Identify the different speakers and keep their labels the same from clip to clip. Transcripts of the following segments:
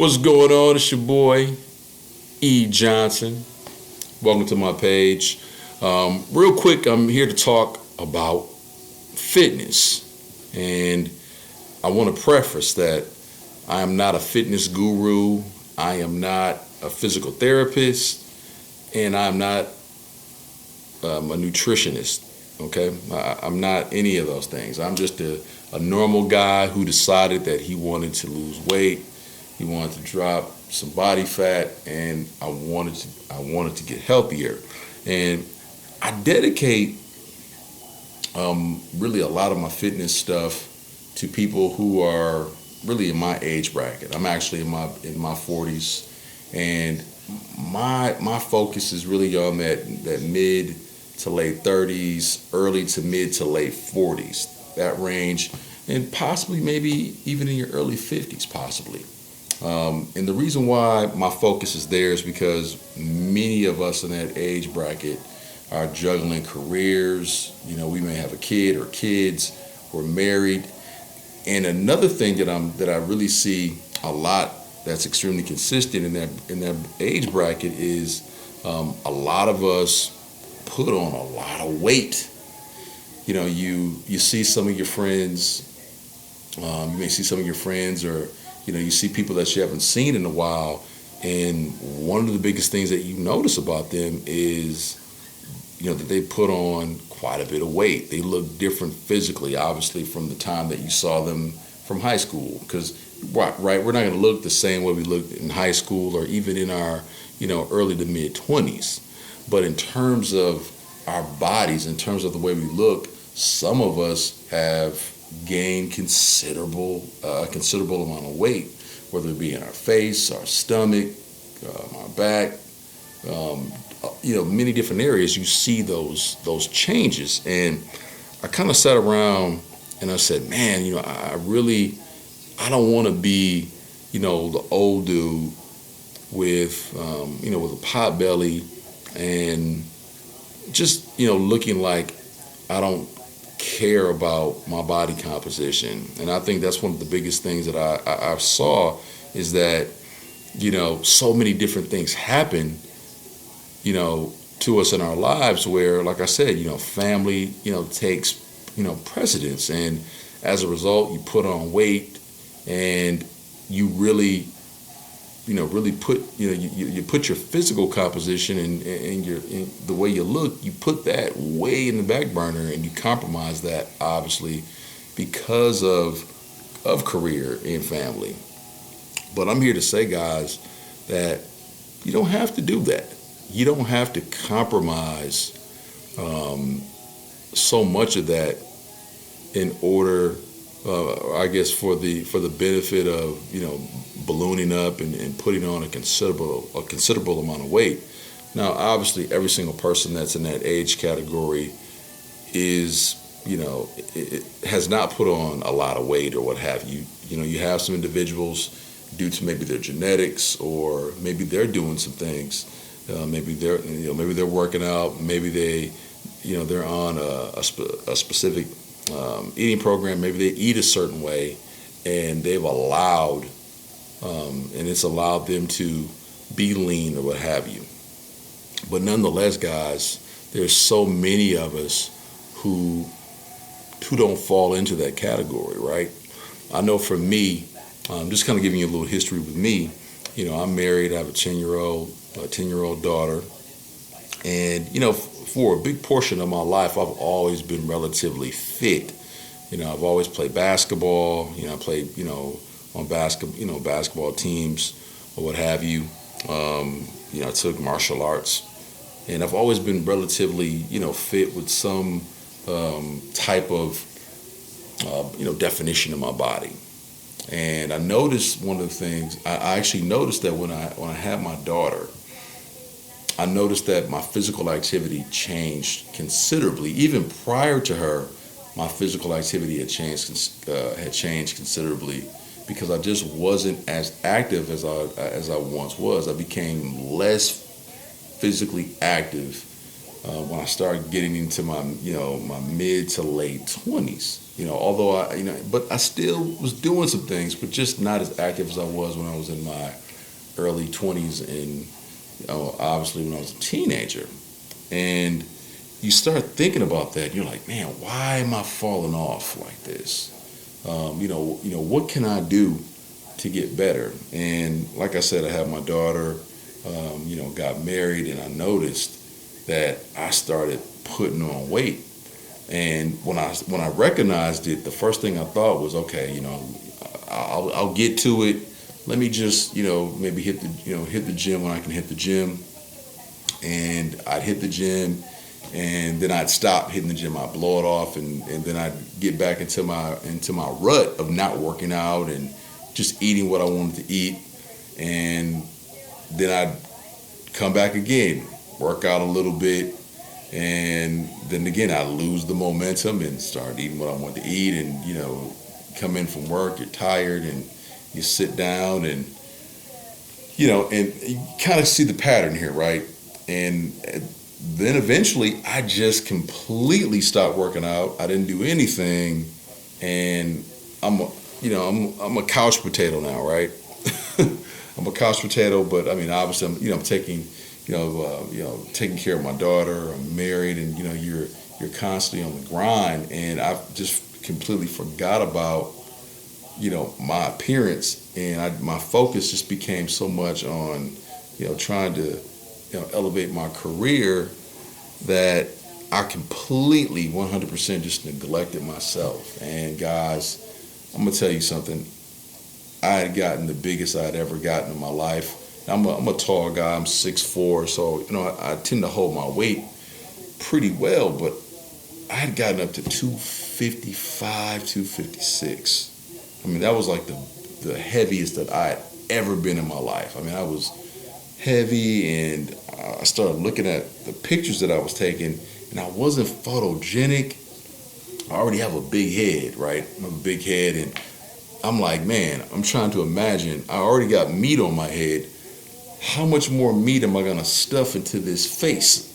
Speaker 1: What's going on? It's your boy, E. Johnson. Welcome to my page. Real quick, I'm here to talk about fitness. And I want to preface that I am not a fitness guru. I am not a physical therapist. And I'm not a nutritionist. Okay? I'm not any of those things. I'm just a normal guy who decided that he wanted to lose weight. He wanted to drop some body fat, and I wanted to get healthier. And I dedicate really a lot of my fitness stuff to people who are really in my age bracket. I'm actually in my 40s, and my focus is really on that mid to late 30s, early to mid to late 40s, that range, and possibly maybe even in your early 50s, possibly. And the reason why my focus is there is because many of us in that age bracket are juggling careers. You know, we may have a kid or kids. We're married. And another thing that I really see a lot that's extremely consistent in that age bracket is a lot of us put on a lot of weight. You know, you see some of your friends. You may see some of your friends, or you see people that you haven't seen in a while, and one of the biggest things that you notice about them is, that they put on quite a bit of weight. They look different physically, obviously, from the time that you saw them from high school. Because, right, we're not going to look the same way we looked in high school or even in our, early to mid 20s. But in terms of our bodies, in terms of the way we look, some of us have gained considerable amount of weight, whether it be in our face, our stomach, our back, many different areas. You see those changes, and I kind of sat around and I said, man, I don't want to be, the old dude with with a pot belly and just looking like I don't care about my body composition. And I think that's one of the biggest things that I saw is that so many different things happen to us in our lives where, like I said, family takes precedence, and as a result you put on weight, and you really put you put your physical composition and the way you look, you put that way in the back burner, and you compromise that, obviously, because of career and family. But I'm here to say, guys, that you don't have to do that. You don't have to compromise so much of that in order, I guess, for the benefit of ballooning up and putting on a considerable amount of weight. Now, obviously, every single person that's in that age category is, it has not put on a lot of weight or what have you. You have some individuals, due to maybe their genetics, or maybe they're doing some things. Maybe they're working out. Maybe they're on a specific eating program. Maybe they eat a certain way, and they've allowed. And it's allowed them to be lean or what have you. But nonetheless, guys, there's so many of us who don't fall into that category, right? I know for me, just kind of giving you a little history with me, I'm married, I have a 10-year-old daughter, and, for a big portion of my life, I've always been relatively fit. I've always played basketball, I played, on basketball teams or what have you. I took martial arts, and I've always been relatively, fit with some type of, definition of my body. And I noticed one of the things. I actually noticed that when I had my daughter, I noticed that my physical activity changed considerably. Even prior to her, my physical activity had changed considerably, because I just wasn't as active as I once was. I became less physically active when I started getting into my, my mid to late 20s. Although but I still was doing some things, but just not as active as I was when I was in my early 20s and obviously when I was a teenager. And you start thinking about that. You're like, man, why am I falling off like this? What can I do to get better? And like I said, I have my daughter, got married, and I noticed that I started putting on weight. And when I recognized it, the first thing I thought was, okay, I'll get to it. Let me just, maybe hit the gym when I can hit the gym. And I'd hit the gym, and then I'd stop hitting the gym. I'd blow it off, and then I'd get back into my rut of not working out and just eating what I wanted to eat. And then I'd come back again, work out a little bit, and then again I'd lose the momentum and start eating what I wanted to eat. And come in from work, you're tired, and you sit down, and and you kind of see the pattern here, right? And then eventually I just completely stopped working out. I didn't do anything, and I'm a couch potato now, right? I'm a couch potato, but I mean, obviously, I'm taking, taking care of my daughter. I'm married, and you're constantly on the grind, and I just completely forgot about, my appearance, and my focus just became so much on, trying to, elevate my career that I completely 100% just neglected myself. And guys, I'm gonna tell you something. I had gotten the biggest I'd ever gotten in my life. I'm a tall guy. I'm 6'4", so I tend to hold my weight pretty well. But I had gotten up to 255, 256. I mean, that was like the heaviest that I had ever been in my life. I mean, I was heavy, and I started looking at the pictures that I was taking, and I wasn't photogenic. I already have a big head, right? I have a big head, and I'm like, man, I'm trying to imagine. I already got meat on my head. How much more meat am I gonna stuff into this face?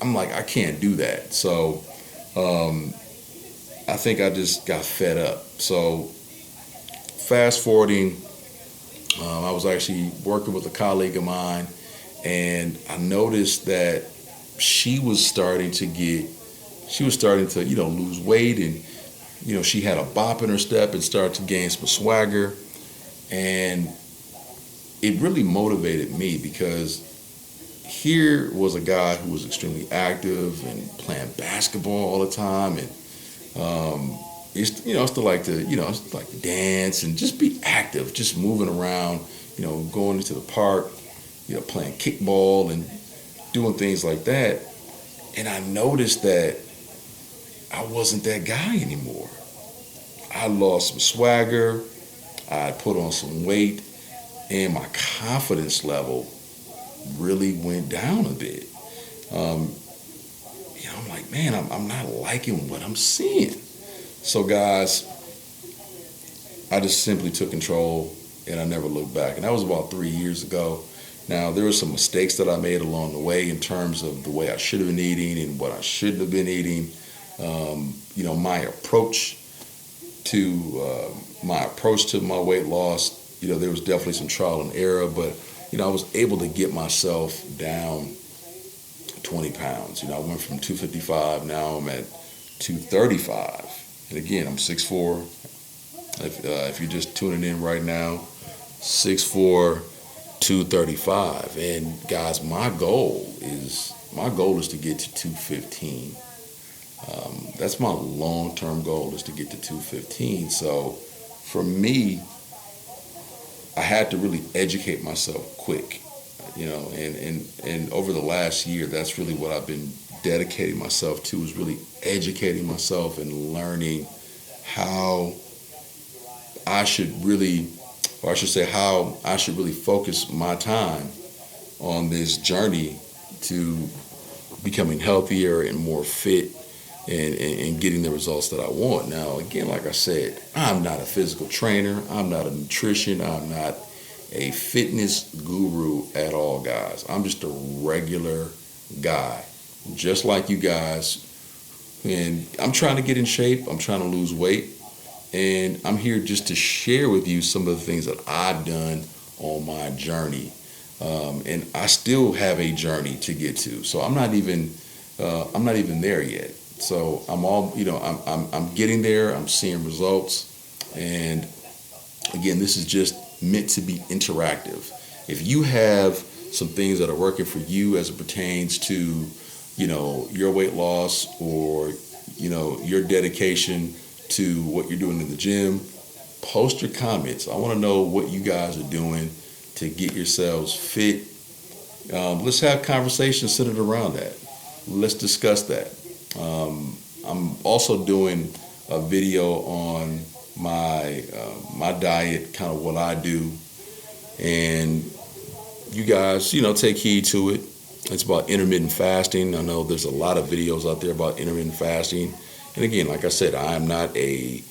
Speaker 1: I'm like, I can't do that. So I think I just got fed up. So fast forwarding, I was actually working with a colleague of mine, and I noticed that she was starting to lose weight, and she had a bop in her step and started to gain some swagger. And it really motivated me, because here was a guy who was extremely active and playing basketball all the time, and used to like to dance and just be active, just moving around, going into the park, playing kickball and doing things like that. And I noticed that I wasn't that guy anymore. I lost some swagger, I put on some weight, and my confidence level really went down a bit. I'm like, man, I'm not liking what I'm seeing. So guys, I just simply took control, and I never looked back. And that was about 3 years ago. Now, there were some mistakes that I made along the way in terms of the way I should have been eating and what I shouldn't have been eating. My approach to my weight loss, there was definitely some trial and error, but I was able to get myself down 20 pounds. I went from 255, now I'm at 235. And again, I'm 6'4". If you're just tuning in right now, 6'4", 235. And guys, my goal is to get to 215. That's my long-term goal, is to get to 215. So for me, I had to really educate myself quick, and over the last year, that's really what I've been dedicating myself to, is really educating myself and learning how I should really focus my time on this journey to becoming healthier and more fit, and getting the results that I want. Now, again, like I said, I'm not a physical trainer. I'm not a nutrition. I'm not, a fitness guru at all, guys. I'm just a regular guy, just like you guys. And I'm trying to get in shape. I'm trying to lose weight. And I'm here just to share with you some of the things that I've done on my journey. And I still have a journey to get to. So I'm not even there yet. So I'm getting there. I'm seeing results. And again, this is just meant to be interactive. If you have some things that are working for you as it pertains to, your weight loss, or, your dedication to what you're doing in the gym, post your comments. I want to know what you guys are doing to get yourselves fit. Let's have conversations centered around that. Let's discuss that. I'm also doing a video on my diet, kind of what I do, and you guys, take heed to it. It's about intermittent fasting. I know there's a lot of videos out there about intermittent fasting, and again, like I said, I am not a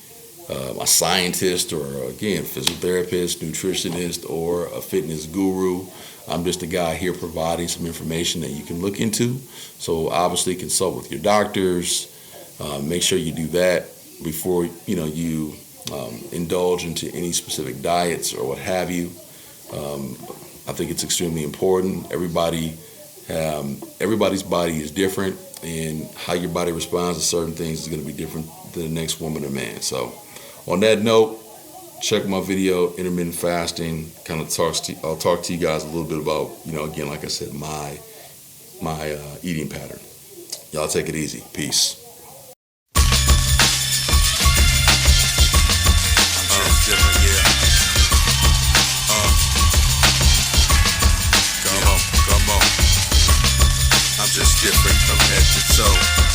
Speaker 1: scientist, or again, physiotherapist, nutritionist, or a fitness guru. I'm just a guy here providing some information that you can look into. So obviously consult with your doctors. Make sure you do that before you indulge into any specific diets or what have you. I think it's extremely important. Everybody's body is different, and how your body responds to certain things is going to be different than the next woman or man. So on that note, check my video, intermittent fasting. I'll talk to you guys a little bit about, again, like I said, my eating pattern. Y'all take it easy. Peace.
Speaker 2: Different, yeah. Come on. I'm just different from head to toe.